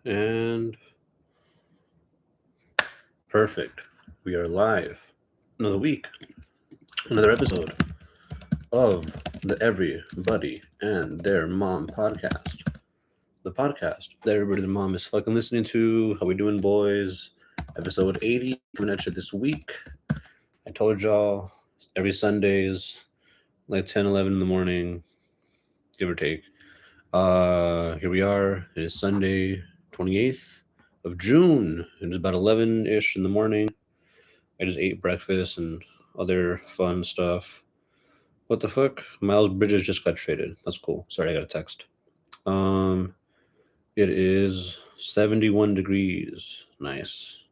And perfect. We are live. Another week, another episode of the Everybody and Their Mom podcast. The podcast that everybody and mom is fucking listening to. How we doing, boys? Episode 80 coming at you this week. I told y'all every Sundays, like 10, 11 in the morning, give or take. Here we are. It is Sunday, 28th of June. It is about 11-ish in the morning. I just ate breakfast and other fun stuff. What the fuck? Miles Bridges just got traded. That's cool. Sorry, I got a text. It is 71 degrees. Nice.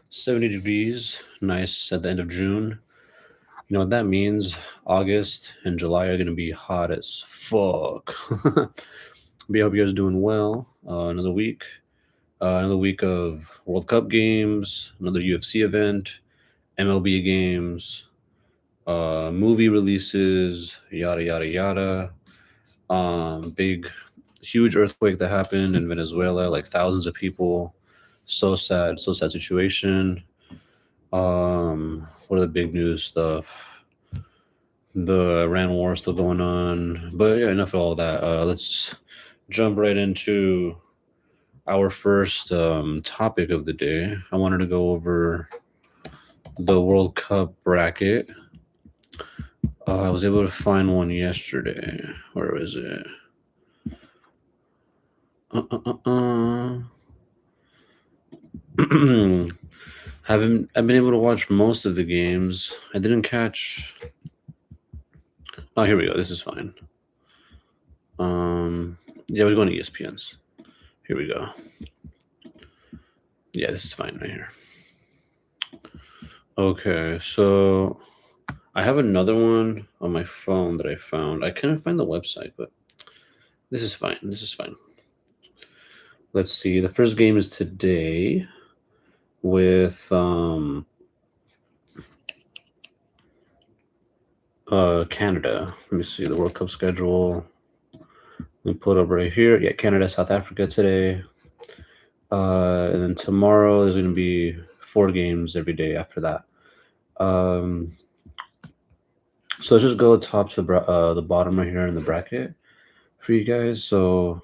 70 degrees. Nice at the end of June. You know what that means? August and July are gonna be hot as fuck. But I hope you guys are doing well. Another week. Another week of World Cup games, another UFC event, MLB games, movie releases, yada yada yada. Big, huge earthquake that happened in Venezuela, like thousands of people. So sad situation. What are the big news stuff? The Iran war still going on, but yeah, enough of all that. Let's jump right into our first topic of the day. I wanted to go over the World Cup bracket. I was able to find one yesterday. Where is it? I've been able to watch most of the games. I didn't catch. Oh, here we go. This is fine. Yeah, I was going to ESPN's. Here we go. Yeah, this is fine right here. Okay, so I have another one on my phone that I found. I couldn't find the website, but this is fine. This is fine. Let's see. The first game is today with Canada. Let me see the World Cup schedule. Let me pull it up right here. Yeah, Canada, South Africa today. And then tomorrow there's going to be 4 games every day after that. So let's just go top to the bottom right here in the bracket for you guys. So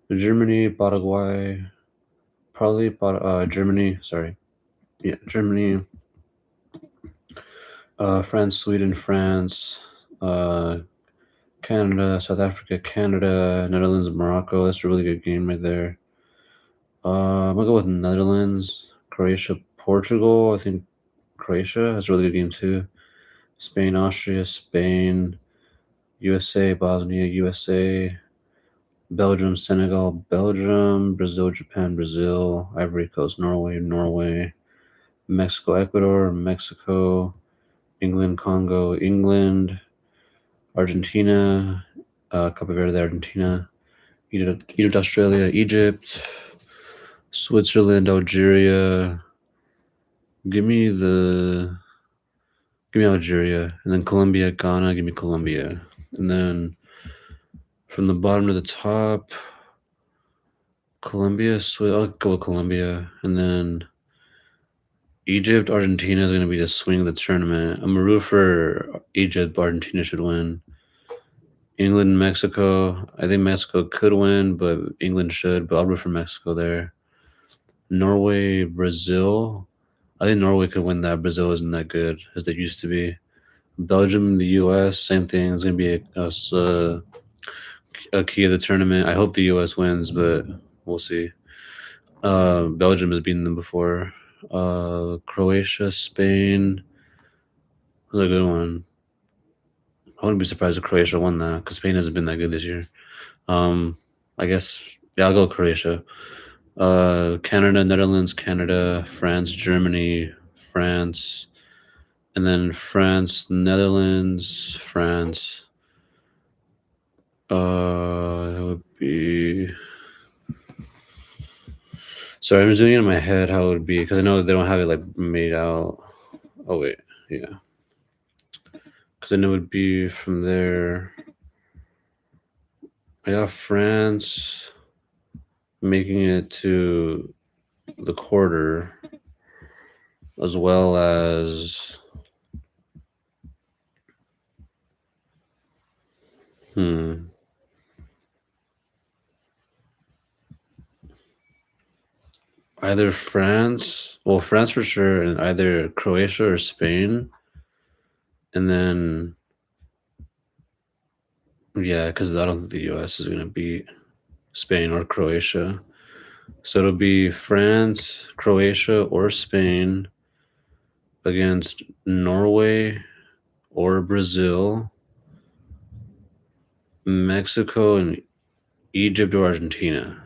Germany, Paraguay, probably Germany. Sorry, yeah, Germany. France, Sweden, France, Canada, South Africa, Canada, Netherlands, Morocco. That's a really good game right there. I'm gonna go with Netherlands, Croatia, Portugal. I think Croatia has a really good game too. Spain, Austria, Spain, USA, Bosnia, USA, Belgium, Senegal, Belgium, Brazil, Japan, Brazil, Ivory Coast, Norway, Norway, Mexico, Ecuador, Mexico, England, Congo, England, Argentina, Cape Verde, Argentina, Egypt, Australia, Egypt, Switzerland, Algeria. Give me Algeria, and then Colombia, Ghana. Give me Colombia, and then from the bottom to the top, Colombia, I'll go with Colombia, and then Egypt, Argentina is going to be the swing of the tournament. I'm a root for Egypt. Argentina should win. England, Mexico. I think Mexico could win, but England should. But I'll root for Mexico there. Norway, Brazil. I think Norway could win that. Brazil isn't that good as they used to be. Belgium, the U.S. Same thing. It's going to be a key of the tournament. I hope the U.S. wins, but we'll see. Belgium has beaten them before. Croatia, Spain. That was a good one. I wouldn't be surprised if Croatia won that because Spain hasn't been that good this year. I guess, yeah, I'll go Croatia. Canada, Netherlands, Canada, France, Germany, France, and then France, Netherlands, France. It would be. Sorry, I'm just doing it in my head how it would be because I know they don't have it like made out. Oh wait, yeah. Because then it would be from there. I got France, making it to the quarter, as well as either France, well, France for sure, and either Croatia or Spain. And then, yeah, because I don't think the US is going to beat Spain or Croatia. So it'll be France, Croatia, or Spain against Norway or Brazil, Mexico, and Egypt or Argentina.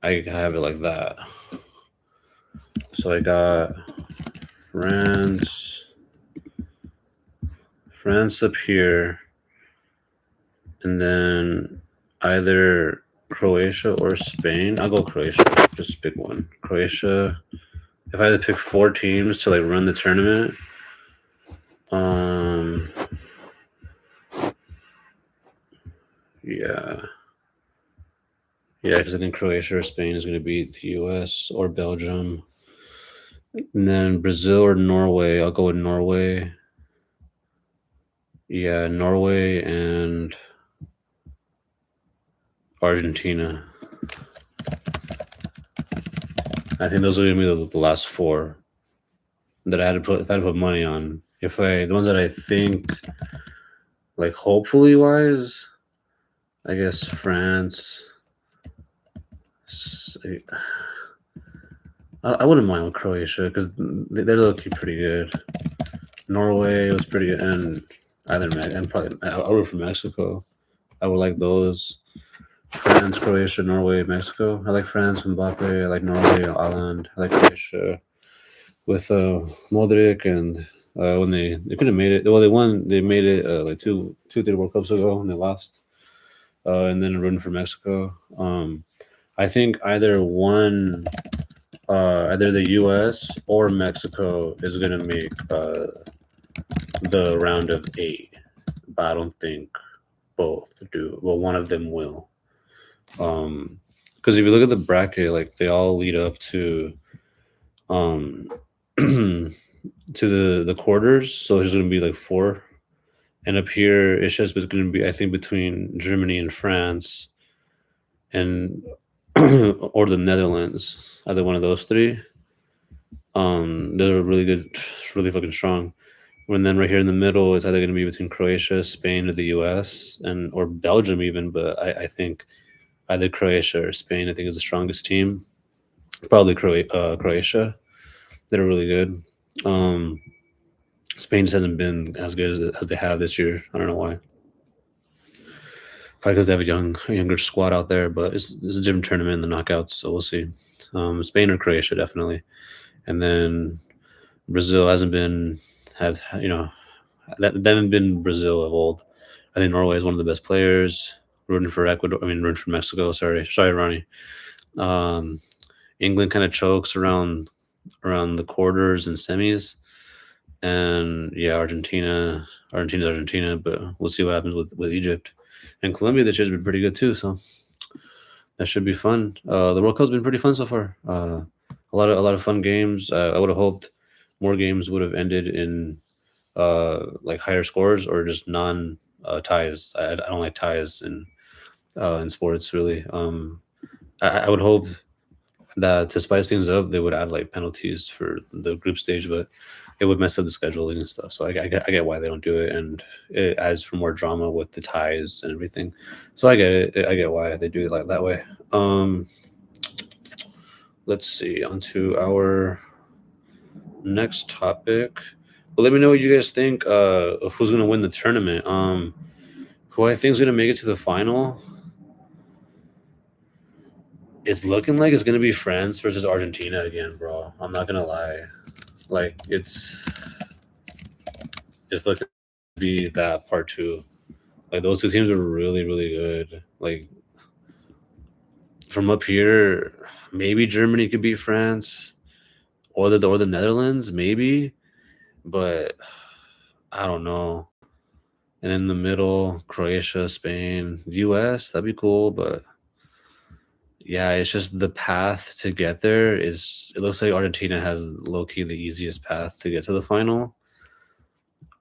I have it like that. So I got France up here, and then either Croatia or Spain. I'll go Croatia. Just pick one. Croatia. If I had to pick 4 teams to like run the tournament, yeah, because I think Croatia or Spain is going to beat the US or Belgium, and then Brazil or Norway. I'll go with Norway. Yeah, Norway and Argentina. I think those are going to be the last 4 that I had to put. If I had to put money on, the ones that I think, like hopefully wise, I guess France. I wouldn't mind with Croatia because they're looking pretty good. Norway was pretty good, and I'll root for Mexico. I would like those. France, Croatia, Norway, Mexico. I like France, Mbappe. I like Norway, Ireland. I like Croatia with Modric, and when they could have made it. Well, they won. They made it like two, 3 World Cups ago, and they lost. And then rooting for Mexico. I think either the U.S. or Mexico is gonna make the round of 8, but I don't think both do. Well, one of them will. Because if you look at the bracket, like they all lead up to to the quarters, so it's going to be like 4, and up here it's just going to be, I think, between Germany and France, and or the Netherlands, either one of those 3. They're really good, really fucking strong. And then right here in the middle is either going to be between Croatia, Spain, or the US, or Belgium even. But I think either Croatia or Spain, I think, is the strongest team. Probably Croatia. They're really good. Spain just hasn't been as good as they have this year. I don't know why. Probably because they have a younger squad out there, but it's a different tournament in the knockouts, so we'll see. Spain or Croatia, definitely. And then Brazil hasn't been they haven't been Brazil of old. I think Norway is one of the best players. Rooting for Mexico. Sorry, Ronnie. England kind of chokes around the quarters and semis, and yeah, Argentina's Argentina, but we'll see what happens with Egypt and Colombia. This year's been pretty good too, so that should be fun. The World Cup's been pretty fun so far. A lot of fun games. I would have hoped more games would have ended in like higher scores or just non ties. I don't like ties in sports really. I would hope that to spice things up, they would add like penalties for the group stage, but it would mess up the scheduling and stuff. So I get why they don't do it, and it adds for more drama with the ties and everything. So I get it. I get why they do it like that way. Let's see, on to our next topic. Well, let me know what you guys think. Who's gonna win the tournament? Who I think is gonna make it to the final? It's looking like it's gonna be France versus Argentina again, bro. I'm not gonna lie. Like it's looking to be that part 2. Like those 2 teams are really, really good. Like from up here, maybe Germany could beat France, or the Netherlands, maybe, but I don't know. And in the middle, Croatia, Spain, US, that'd be cool, but Yeah, it's just the path to get there is. It looks like Argentina has low key the easiest path to get to the final.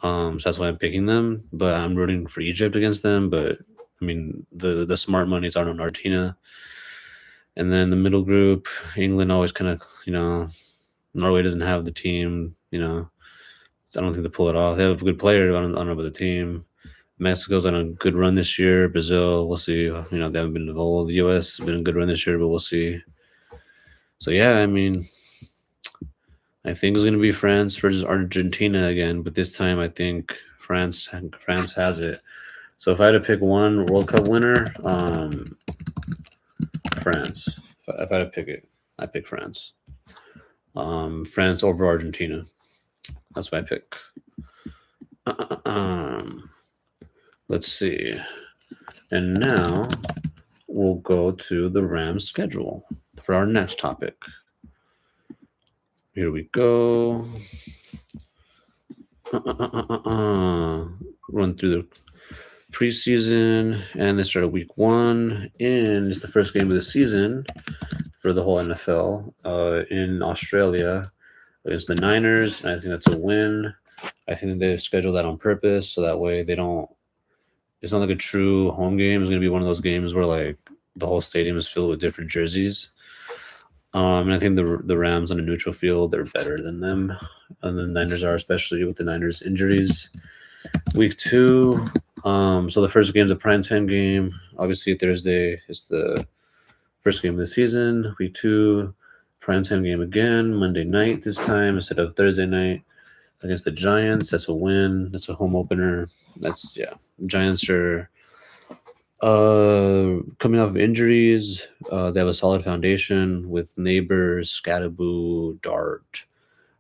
So that's why I'm picking them. But I'm rooting for Egypt against them. But I mean, the smart monies are on Argentina. And then the middle group, England always kind of, Norway doesn't have the team, so I don't think they pull it off. They have a good player. I don't know about the team. Mexico's on a good run this year. Brazil, we'll see. They haven't been involved. The U.S. has been a good run this year, but we'll see. So yeah, I mean, I think it's going to be France versus Argentina again, but this time I think France has it. So if I had to pick one World Cup winner, France. If I had to pick it, I pick France. France over Argentina. That's what I pick. Let's see. And now we'll go to the Rams schedule for our next topic. Here we go. Run through the preseason, and they start week 1, and it's the first game of the season for the whole NFL in Australia against the Niners, and I think that's a win. I think they scheduled that on purpose so that way they don't. It's not like a true home game. It's going to be one of those games where like the whole stadium is filled with different jerseys. And I think the Rams on a neutral field, they're better than them. And the Niners are, especially with the Niners injuries. Week 2, so the first game's a primetime game. Obviously Thursday is the first game of the season. Week 2, primetime game again, Monday night this time instead of Thursday night against the Giants. That's a win. That's a home opener. Giants are coming off of injuries. They have a solid foundation with Neighbors, Scattaboo, Dart,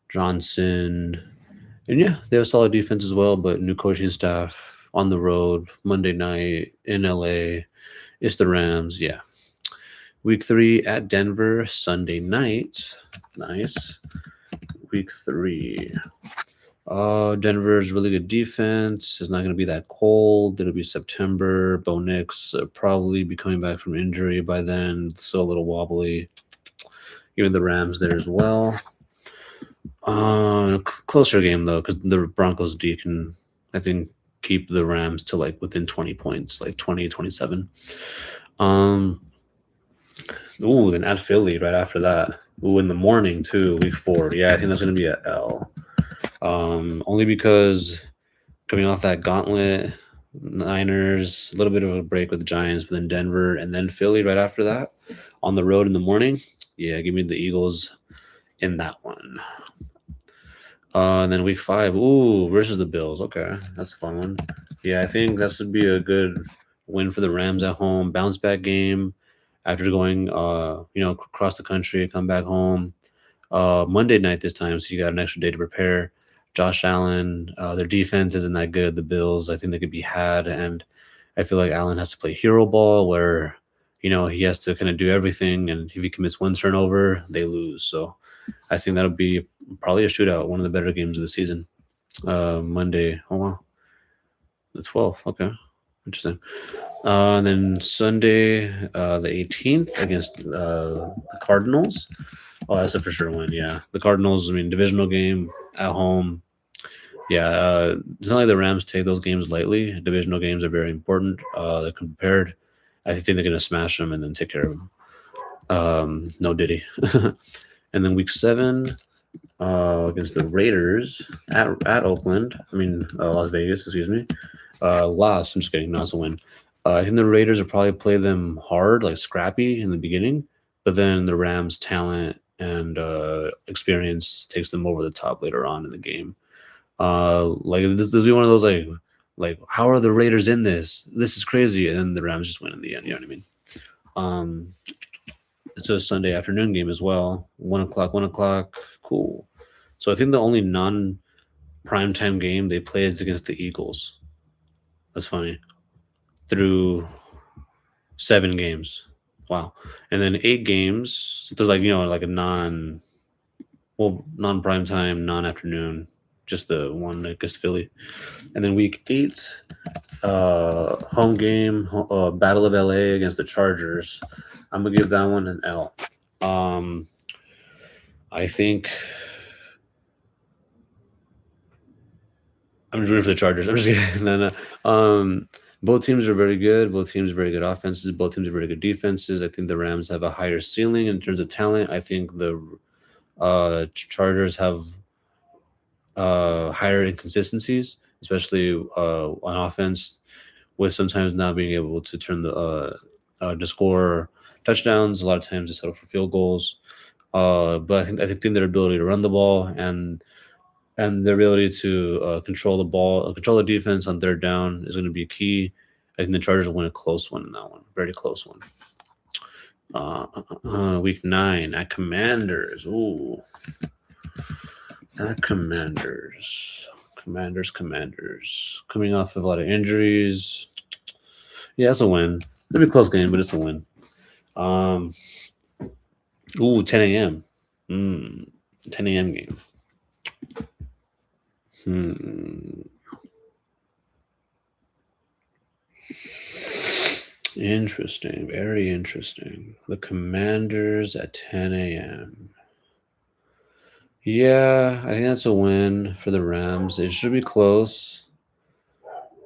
Johnson. And yeah, they have a solid defense as well, but new coaching staff on the road, Monday night in LA. It's the Rams, yeah. Week 3 at Denver, Sunday night. Nice. Week 3. Denver's really good defense. It's not going to be that cold. It'll be September. Bo Nix probably be coming back from injury by then. Still a little wobbly. Even the Rams there as well. Closer game though, because the Broncos D can, I think, keep the Rams to like within 20 points, like 20, 27. Then at Philly right after that. In the morning too, week 4. Yeah, I think that's going to be a L. Only because coming off that gauntlet, Niners, a little bit of a break with the Giants, but then Denver and then Philly right after that on the road in the morning. Yeah, give me the Eagles in that one. And then week 5, versus the Bills. Okay, that's a fun one. Yeah, I think that should be a good win for the Rams at home. Bounce back game after going, across the country, come back home. Monday night this time, so you got an extra day to prepare. Josh Allen, their defense isn't that good. The Bills, I think they could be had, and I feel like Allen has to play hero ball where, he has to kind of do everything, and if he commits one turnover, they lose. So I think that'll be probably a shootout, one of the better games of the season. Monday, wow, the 12th, okay, interesting. And then Sunday, the 18th against the Cardinals. Oh, that's a for sure win. Yeah, the Cardinals. I mean, divisional game at home. Yeah, it's not like the Rams take those games lightly. Divisional games are very important. They're prepared. I think they're gonna smash them and then take care of them. No Diddy. And then week 7 against the Raiders at Oakland. Las Vegas. Excuse me. Loss. I'm just kidding. No, it's a win. I think the Raiders will probably play them hard, like scrappy in the beginning, but then the Rams' talent and experience takes them over the top later on in the game. This will be one of those like how are the Raiders in this? This is crazy, and then the Rams just win in the end. You know what I mean? It's a Sunday afternoon game as well. 1 o'clock. 1 o'clock. Cool. So I think the only non-primetime game they play is against the Eagles. That's funny. Through 7 games. Wow. And then 8 games. There's like a non-primetime, non-afternoon. Just the one against Philly. And then week 8, Home game, Battle of LA against the Chargers. I'm gonna give that one an L. I think I'm just rooting for the Chargers. I'm just kidding. No. Both teams are very good. Both teams are very good offenses. Both teams are very good defenses. I think the Rams have a higher ceiling in terms of talent. I think the Chargers have higher inconsistencies, especially on offense, with sometimes not being able to turn to score touchdowns. A lot of times they settle for field goals. But I think their ability to run the ball and their ability to control the ball, control the defense on third down is going to be key. I think the Chargers will win a close one in that one, very close one. Week 9 at Commanders. Ooh, at Commanders. Coming off of a lot of injuries. Yeah, it's a win. It'll be a close game, but it's a win. 10 a.m. 10 a.m. game. Interesting. Very interesting. The Commanders at 10 a.m. Yeah, I think that's a win for the Rams. It should be close,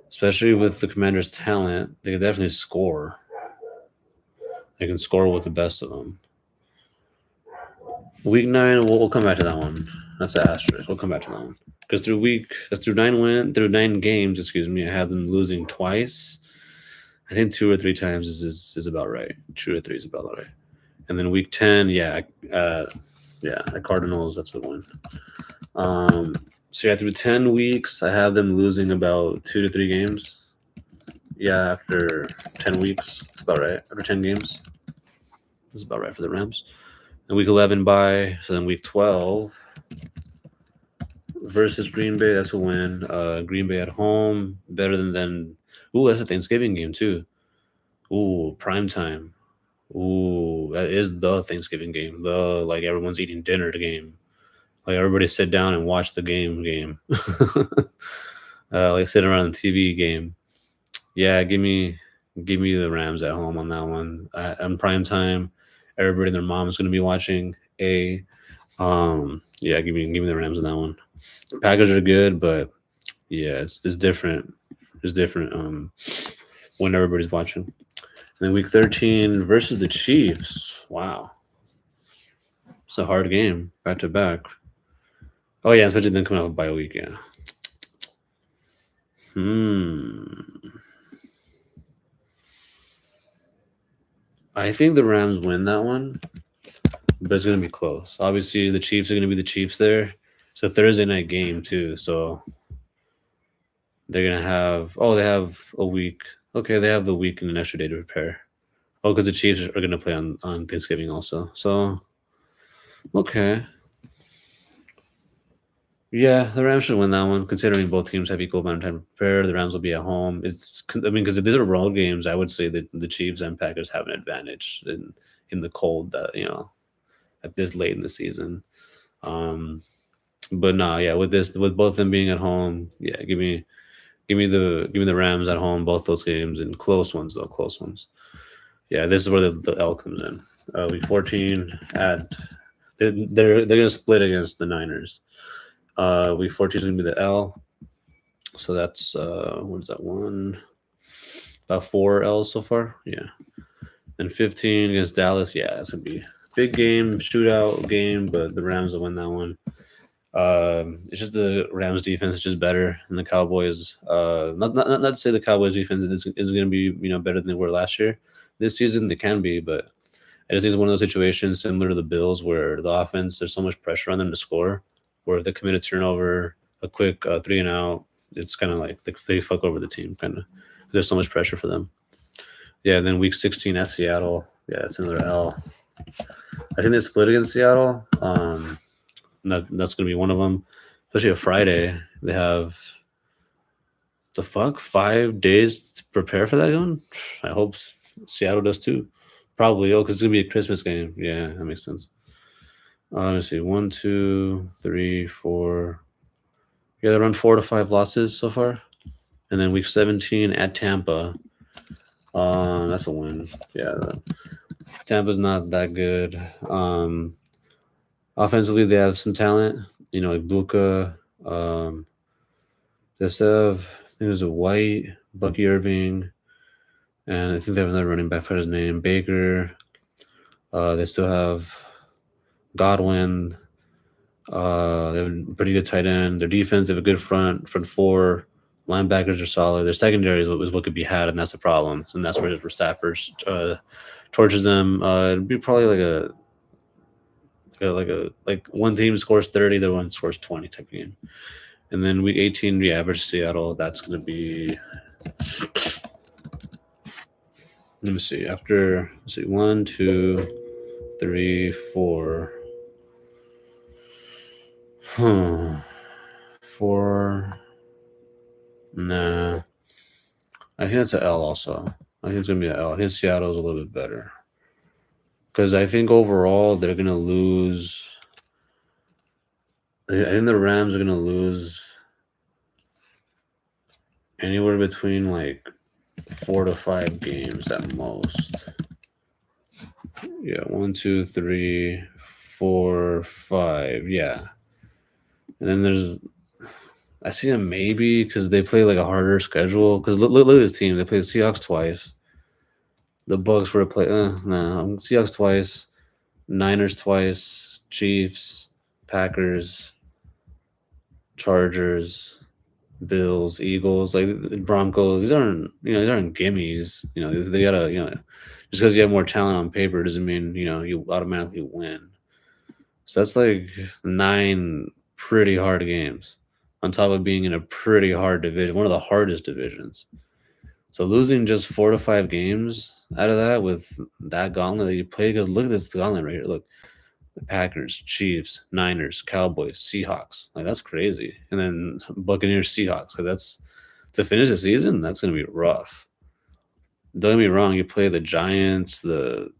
especially with the Commanders' talent. They can definitely score. They can score with the best of them. Week 9, we'll come back to that one. That's an asterisk. We'll come back to that one. Because through 9 games, I have them losing twice. I think 2 or 3 times is about right. 2 or 3 is about right. And then week 10, at Cardinals, that's the one. So through 10 weeks, I have them losing about 2 to 3 games. Yeah, after 10 weeks, it's about right. After 10 games, that's about right for the Rams. And week 11 bye, so then week 12 versus Green Bay, that's a win. Green Bay at home, better than. Ooh, that's a Thanksgiving game too. Ooh, prime time. Ooh, that is the Thanksgiving game. The like everyone's eating dinner game. Like everybody sit down and watch the game. Like sitting around the TV game. Yeah, give me the Rams at home on that one. On prime time, everybody and their mom is going to be watching. Give me the Rams on that one. Packers are good, but yeah, it's different. It's different when everybody's watching. And then week 13 versus the Chiefs. Wow. It's a hard game, back to back. Oh yeah, especially then coming out by a week, yeah. I think the Rams win that one, but it's gonna be close. Obviously, the Chiefs are gonna be the Chiefs there. It's a Thursday night game too, so they're gonna have. Oh, they have a week. Okay, they have the week and an extra day to prepare. Oh, because the Chiefs are gonna play on Thanksgiving also. So, okay. Yeah, the Rams should win that one, considering both teams have equal amount of time to prepare. The Rams will be at home. Because if these are road games, I would say that the Chiefs and Packers have an advantage in the cold that at this late in the season. But no, yeah, with both them being at home, yeah, give me the Rams at home, both those games, and close ones though, close ones. Yeah, this is where the L comes in. Week 14 they're gonna split against the Niners. Week 14 is gonna be the L. So that's what is that one? About 4 L's so far. Yeah. And 15 against Dallas. Yeah, that's gonna be a big game, shootout game, but the Rams will win that one. It's just the Rams defense is just better than the Cowboys. Not to say the Cowboys defense is going to be better than they were last year. This season they can be, but I just think it's one of those situations similar to the Bills where the offense there's so much pressure on them to score. Where if they commit a turnover, a quick 3 and out, it's kind of like they fuck over the team. Kind of, there's so much pressure for them. Yeah. Then week 16 at Seattle. Yeah, it's another L. I think they split against Seattle. That's going to be one of them. Especially a Friday. They have 5 days to prepare for that one. I hope Seattle does too. Probably. Because it's going to be a Christmas game. Yeah, that makes sense. Let me see. 1, 2, 3, 4. Yeah, they run 4 to 5 losses so far. And then week 17 at Tampa. That's a win. Yeah, Tampa's not that good. Offensively, they have some talent. Like Buka. They still have, I think there's a White, Bucky Irving, and I think they have another running back for his name, Baker. They still have Godwin. They have a pretty good tight end. Their defense, they have a good front four. Linebackers are solid. Their secondary is what could be had, and that's the problem. And that's where Stafford torches them. It'd be probably like one team scores 30, the one scores 20 type of game. And then week 18, yeah, versus Seattle, that's going to be. Let me see. After, 1, 2, 3, 4. 4. Nah. I think it's an L also. I think it's going to be an L. I think Seattle's a little bit better. Because I think overall they're going to lose. I think the Rams are going to lose anywhere between like 4 to 5 games at most. Yeah, 1, 2, 3, 4, 5. Yeah. And then I see them maybe because they play like a harder schedule. Because look at this team. They play the Seahawks twice. The Bucks were to play. Seahawks twice. Niners twice. Chiefs. Packers. Chargers. Bills. Eagles. Like Broncos. These aren't gimmies. They gotta. Just because you have more talent on paper doesn't mean you automatically win. So that's like 9 pretty hard games on top of being in a pretty hard division, one of the hardest divisions. So losing just 4 to 5 games out of that with that gauntlet that you play, because look at this gauntlet right here. Look, the Packers, Chiefs, Niners, Cowboys, Seahawks. Like that's crazy. And then Buccaneers, Seahawks. Like that's to finish the season. That's gonna be rough. Don't get me wrong. You play the Giants, the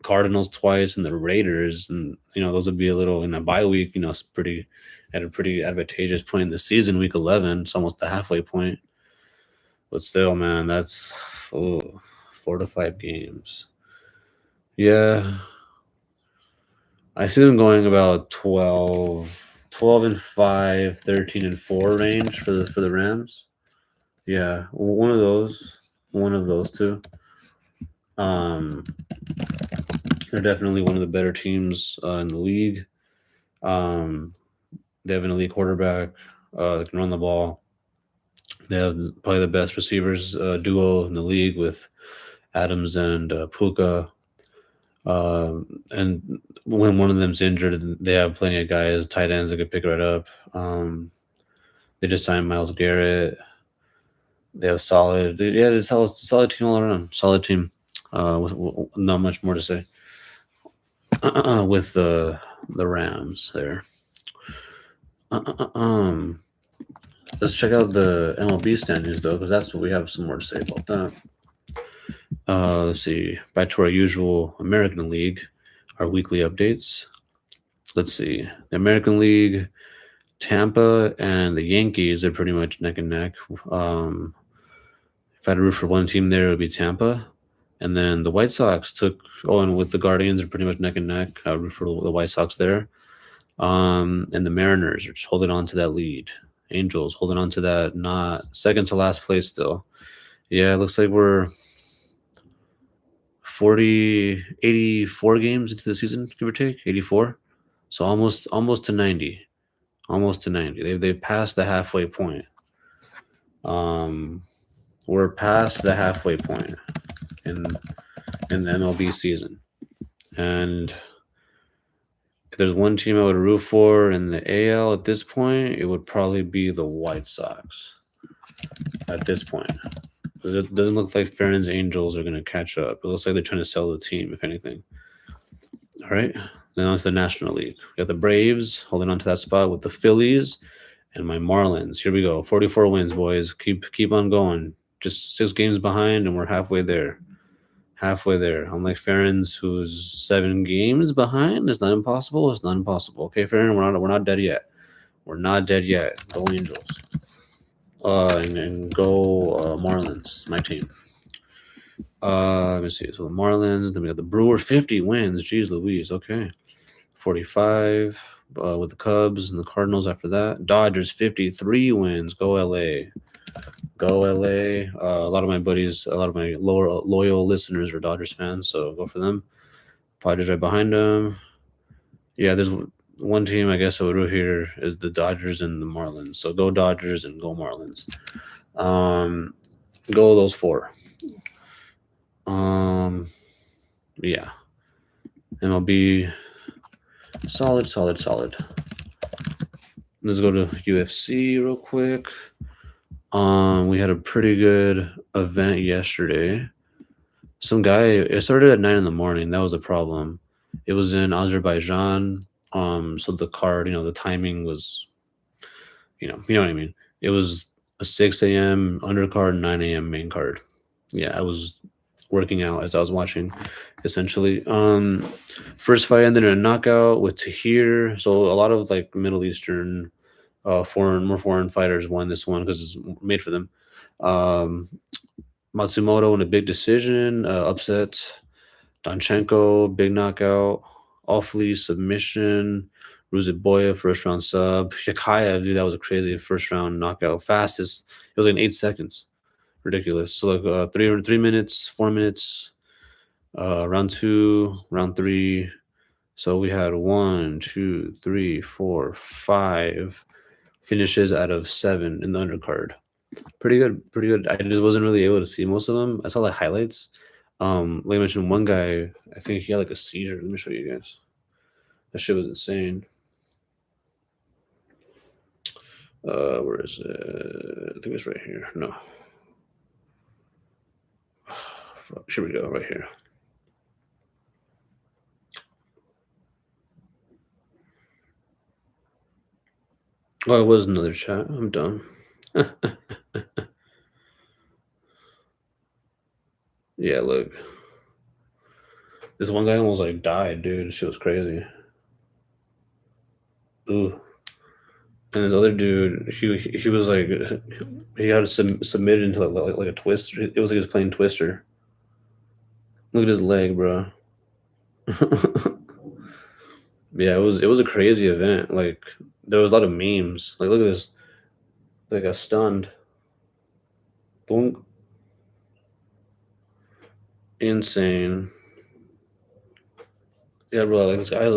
Cardinals twice, and the Raiders, and those would be a little in a bye week. It's at a pretty advantageous point in the season. Week 11, it's almost the halfway point. But still, man, that's 4 to 5 games. Yeah, I see them going about 12 and 5, 13 and 4 range for the Rams. Yeah, one of those two. They're definitely one of the better teams in the league. They have an elite quarterback that can run the ball. They have probably the best receivers duo in the league with Adams and Puka. And when one of them's injured, they have plenty of guys, tight ends that could pick it right up. They just signed Myles Garrett. They have solid team all around. Solid team. With not much more to say. With the Rams there. Let's check out the MLB standings though, because that's what we have some more to say about that. Let's see. Back to our usual American League, our weekly updates. Let's see. The American League, Tampa and the Yankees are pretty much neck and neck. If I had to root for one team there, it would be Tampa. And then the White Sox and with the Guardians are pretty much neck and neck. I root for the White Sox there. And the Mariners are just holding on to that lead. Angels holding on to that, not second to last place still. Yeah, it looks like we're 84 games into the season, give or take, 84. So almost to 90. Almost to 90. They've passed the halfway point. We're past the halfway point in the MLB season. And if there's one team I would root for in the AL at this point, it would probably be the White Sox at this point. Because it doesn't look like Farron's Angels are going to catch up. It looks like they're trying to sell the team, if anything. All right. Then on to the National League. We got the Braves holding on to that spot with the Phillies and my Marlins. Here we go. 44 wins, boys. Keep on going. Just 6 games behind, and we're halfway there. Unlike Farron's, who's 7 games behind. It's not impossible. It's not impossible. Okay, Farron, we're not dead yet. We're not dead yet. Go Angels. and go Marlins, my team. Let me see. So the Marlins, then we got the Brewer 50 wins. Jeez Louise. Okay. 45 with the Cubs and the Cardinals after that. Dodgers 53 wins. Go LA. Go LA. A lot of my buddies, a lot of my loyal listeners are Dodgers fans, so go for them. Padres right behind them. Yeah, there's one team I guess I would root here is the Dodgers and the Marlins. So go Dodgers and go Marlins. Go those four. Yeah. MLB. Solid. Let's go to UFC real quick. We had a pretty good event yesterday. Some guy, it started at 9 in the morning. That was a problem. It was in Azerbaijan. So the card, the timing was, you know what I mean. It was a 6 a.m. undercard, 9 a.m. main card. Yeah, I was working out as I was watching, essentially. First fight ended in a knockout with Tahir. So a lot of like Middle Eastern, foreign fighters won this one because it's made for them. Matsumoto in a big decision, upset. Danchenko, big knockout. Offley, submission. Ruziboya, first round sub. Hikayev, dude, that was a crazy first round knockout. Fastest. It was like in 8 seconds. Ridiculous. So like 3 minutes, 4 minutes. Round 2, round 3. So we had 1, 2, 3, 4, 5 finishes out of 7 in the undercard. Pretty good. I just wasn't really able to see most of them. I saw the highlights. Like I mentioned, one guy, I think he had like a seizure. Let me show you guys. That shit was insane. Where is it? I think it's right here. No. Here we go, right here. Oh, it was another chat. I'm done. Yeah, look. This one guy almost like died, dude. Shit was crazy. Ooh. And this other dude, he was like, he had to submit into like a twist. It was like he was playing Twister. Look at his leg, bro. Yeah, it was a crazy event. Like there was a lot of memes. Like look at this. Like a stunned. Boom. Insane. Yeah, bro. Like his eyes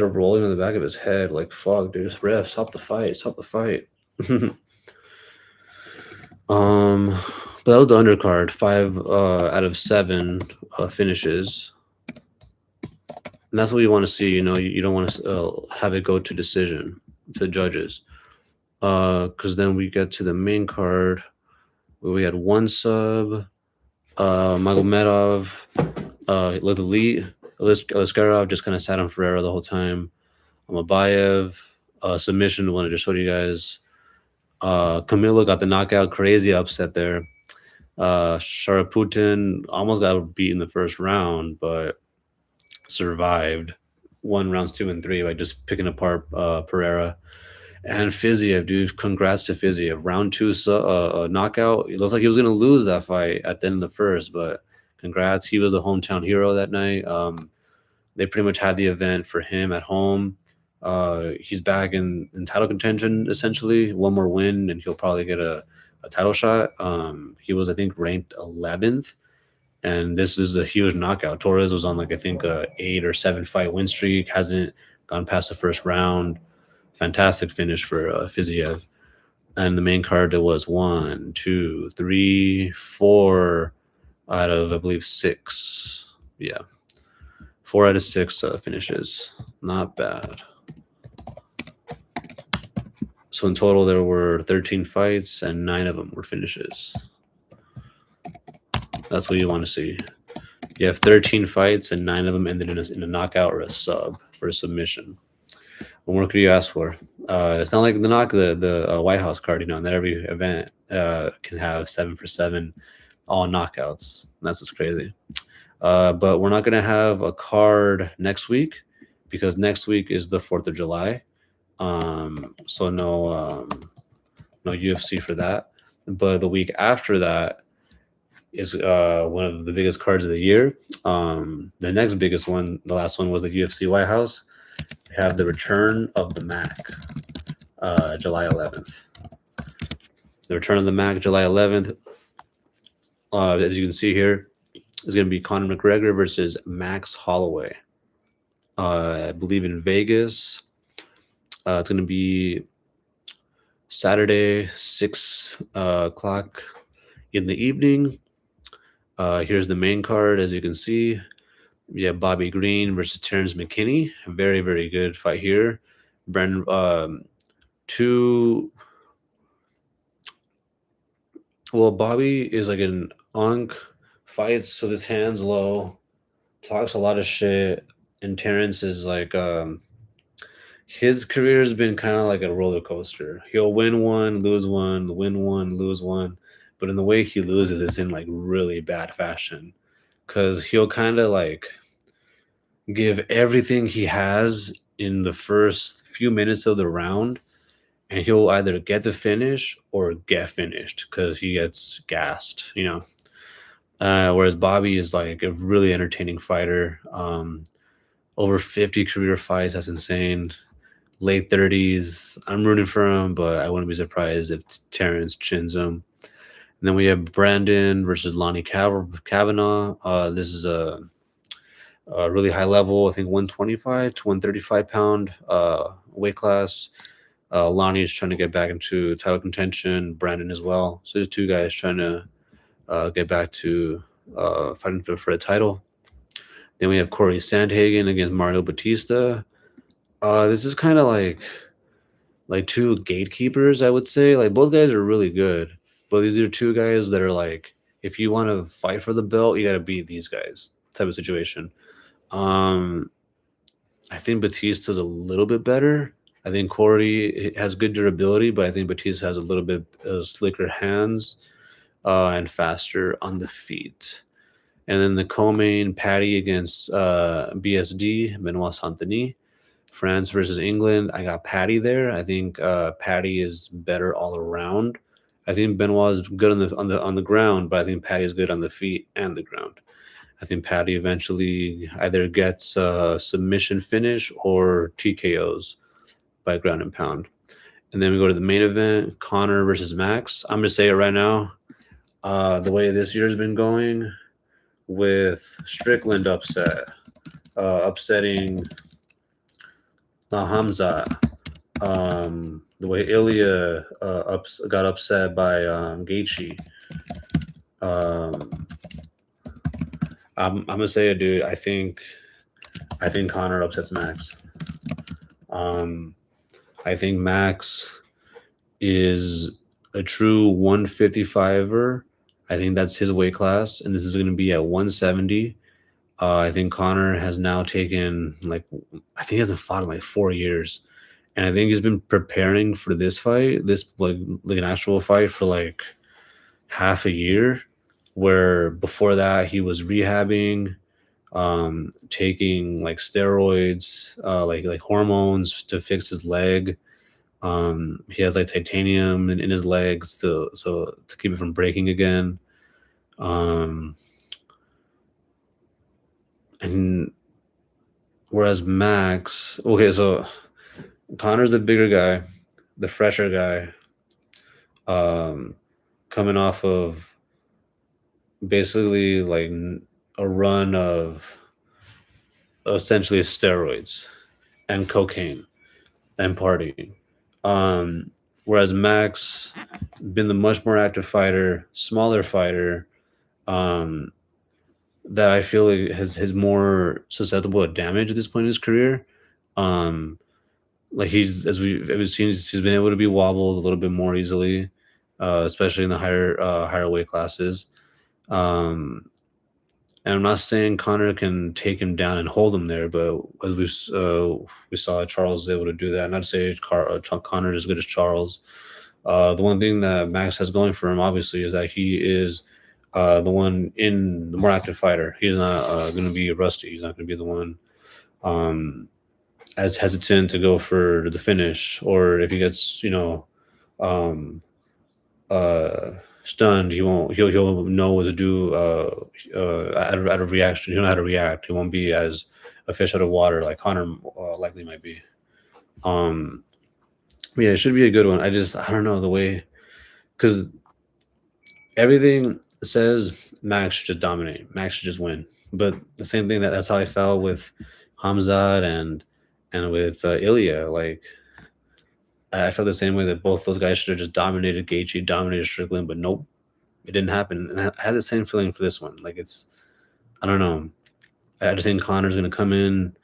are rolling in the back of his head. Like fuck, dude. Just ref, stop the fight. Stop the fight. But that was the undercard. 5 out of 7 finishes. And that's what you want to see. You don't want to have it go to decision to judges. Because then we get to the main card where we had 1 sub. Magomedov looked elite. Aliskerov just kind of sat on Ferreira the whole time. Mabayev submission, the one I just showed you guys. Camilo got the knockout, crazy upset there. Sharaputin almost got beat in the first round, but survived. Won rounds 2 and 3 by just picking apart Pereira. And Fiziev, dude, congrats to Fiziev. Round 2 knockout. It looks like he was going to lose that fight at the end of the first, but congrats. He was the hometown hero that night. They pretty much had the event for him at home. He's back in title contention, essentially. 1 more win, and he'll probably get a title shot. He was, I think, ranked 11th, and this is a huge knockout. Torres was on, like, I think, a 8 or 7 fight win streak, hasn't gone past the first round. Fantastic finish for Fiziev. And the main card, there was 1, 2, 3, 4 out of, I believe, 6. Yeah. 4 out of 6 finishes. Not bad. So in total, there were 13 fights, and 9 of them were finishes. That's what you want to see. You have 13 fights, and 9 of them ended in a knockout or a sub or a submission. What more could you ask for? It's not like the White House card, not every event can have 7 for 7, all knockouts. That's just crazy. But we're not going to have a card next week because next week is the 4th of July. So no UFC for that. But the week after that is one of the biggest cards of the year. The next biggest one, the last one, was the UFC White House. We have the return of the Mac, July 11th. The return of the Mac, July 11th. As you can see here, is going to be Conor McGregor versus Max Holloway. I believe in Vegas. It's going to be Saturday, 6 o'clock in the evening. Here's the main card. As you can see, we have Bobby Green versus Terrence McKinney. A very, very good fight here. Bobby is like an unk, fights with his hands low, talks a lot of shit, and Terrence is like his career has been kind of like a roller coaster. He'll win one, lose one, win one, lose one, but in the way he loses, it's in like really bad fashion, because he'll kind of like give everything he has in the first few minutes of the round, and he'll either get the finish or get finished because he gets gassed, whereas Bobby is like a really entertaining fighter. Over 50 career fights. That's insane. Late 30s. I'm rooting for him, but I wouldn't be surprised if Terrence chins him. And then we have Brandon versus Lonnie Kavanaugh. This is a really high level, I think 125 to 135 pound weight class. Lonnie is trying to get back into title contention, Brandon as well. So there's two guys trying to get back to fighting for a title. Then we have Corey Sandhagen against Mario Batista. This is kind of like two gatekeepers, I would say. Like, both guys are really good, but these are two guys that are like, if you want to fight for the belt, you got to beat these guys type of situation. I think Batista's a little bit better. I think Corey has good durability, but I think Batista has a little bit slicker hands and faster on the feet. And then the co-main, Patty against BSD, Benoit Saint-Denis. France versus England. I got Patty there. I think Patty is better all around. I think Benoit is good on the ground, but I think Patty is good on the feet and the ground. I think Patty eventually either gets a submission finish or TKOs by ground and pound. And then we go to the main event, Conor versus Max. I'm gonna say it right now. The way this year's been going, with Strickland upsetting Hamza, the way Ilya got upset by Gaethje. I'm gonna say it, dude. I think Conor upsets Max. I think Max is a true 155er. I think that's his weight class, and this is going to be at 170. I think Conor has now taken I think he hasn't fought in 4 years, and I think he's been preparing for this fight, this like an actual fight, for half a year. Where before that he was rehabbing, taking steroids, like hormones to fix his leg. He has titanium in his legs to keep it from breaking again. And whereas Max, okay, so Conor's the bigger guy, the fresher guy, coming off of basically a run of essentially steroids and cocaine and partying. Whereas Max been the much more active fighter, smaller fighter, that I feel like has more susceptible to damage at this point in his career. As we've seen, he's been able to be wobbled a little bit more easily, especially in the higher weight classes. And I'm not saying Conor can take him down and hold him there, but as we saw Charles is able to do that. Not to say Conor is as good as Charles. The one thing that Max has going for him, obviously, is that he is the one in the more active fighter. He's not going to be rusty. He's not going to be the one as hesitant to go for the finish, or if he gets stunned. He'll know what to do out of reaction. He'll know how to react. He won't be as a fish out of water like Connor likely might be. But yeah, it should be a good one. I don't know the way, because everything says Max should just dominate. Max should just win. But the same thing, that's how I felt with Hamzat and with Ilya. Like, I felt the same way that both those guys should have just dominated Gaethje, dominated Strickland, but nope, it didn't happen. And I had the same feeling for this one. Like, I don't know. I just think Connor's going to come in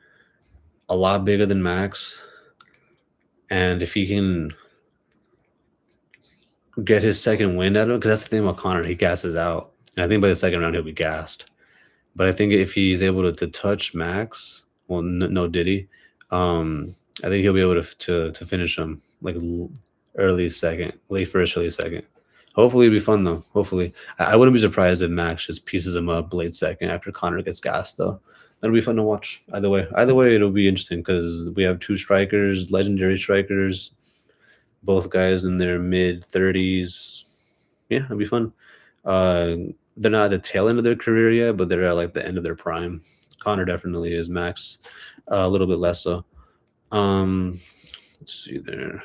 a lot bigger than Max, and if he can get his second win out of him, because that's the thing about Connor, he gasses out, and I think by the second round he'll be gassed. But I think if he's able to touch Max, well, no Diddy, I think he'll be able to finish him like early second, late first, early second. Hopefully it'll be fun though. Hopefully, I wouldn't be surprised if Max just pieces him up late second after Connor gets gassed though. That'll be fun to watch. Either way, it'll be interesting because we have two strikers, legendary strikers, both guys in their mid-30s. Yeah, it'll be fun. They're not at the tail end of their career yet, but they're at like the end of their prime. Connor definitely is. Max a little bit less so. Let's see there.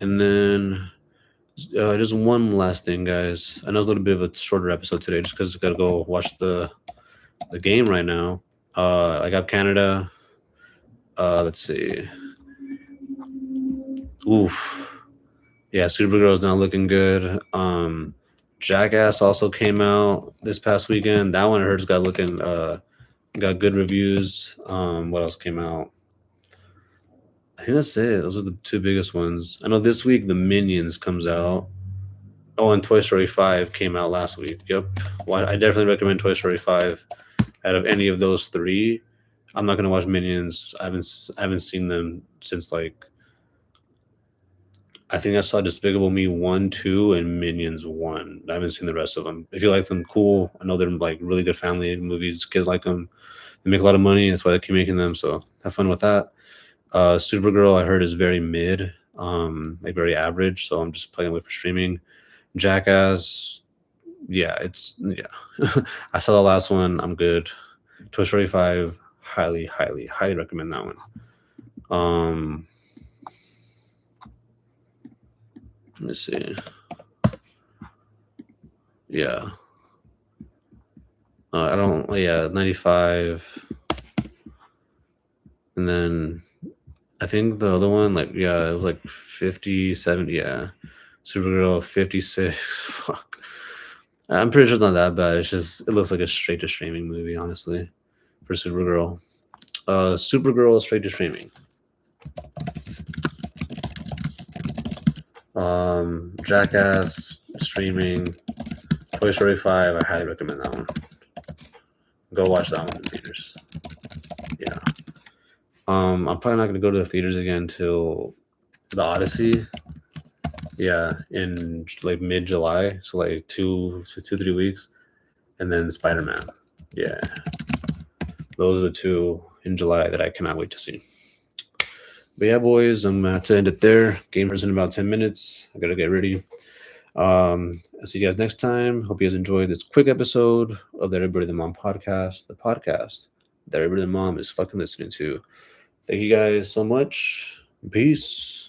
And then just one last thing, guys. I know it's a little bit of a shorter episode today just because I got to go watch the game right now. I got Canada. Let's see. Oof. Yeah, Supergirl's not looking good. Jackass also came out this past weekend. That one I heard got good reviews. What else came out? I think that's it. Those are the two biggest ones. I know this week the Minions comes out. Oh, and Toy Story 5 came out last week. Yep. Well, I definitely recommend Toy Story 5. Out of any of those three, I'm not gonna watch Minions. I haven't seen them since like I think I saw Despicable Me 1, 2, and Minions 1. I haven't seen the rest of them. If you like them, cool. I know they're like really good family movies. Kids like them. They make a lot of money. That's why they keep making them. So have fun with that. Supergirl, I heard, is very mid, like very average. So I'm just playing with for streaming. Jackass, yeah. I saw the last one. I'm good. Toy Story 5, highly recommend that one. Let me see. Yeah. 95. And then I think the other one, it was like 50, 70. Yeah. Supergirl 56. Fuck. I'm pretty sure it's not that bad. It looks like a straight to streaming movie, honestly, for Supergirl. Supergirl straight to streaming. Jackass streaming. Toy Story 5, I highly recommend that one. Go watch that one in theaters. Yeah. I'm probably not gonna go to the theaters again till the Odyssey. Yeah, in like mid-July, so like 3 weeks, and then Spider-Man. Yeah, those are the two in July that I cannot wait to see. But yeah, boys, I'm gonna have to end it there. Gamer's in about 10 minutes. I gotta get ready. I'll see you guys next time. Hope you guys enjoyed this quick episode of the Everybody the Mom podcast, the podcast that Everybody the Mom is fucking listening to. Thank you guys so much. Peace.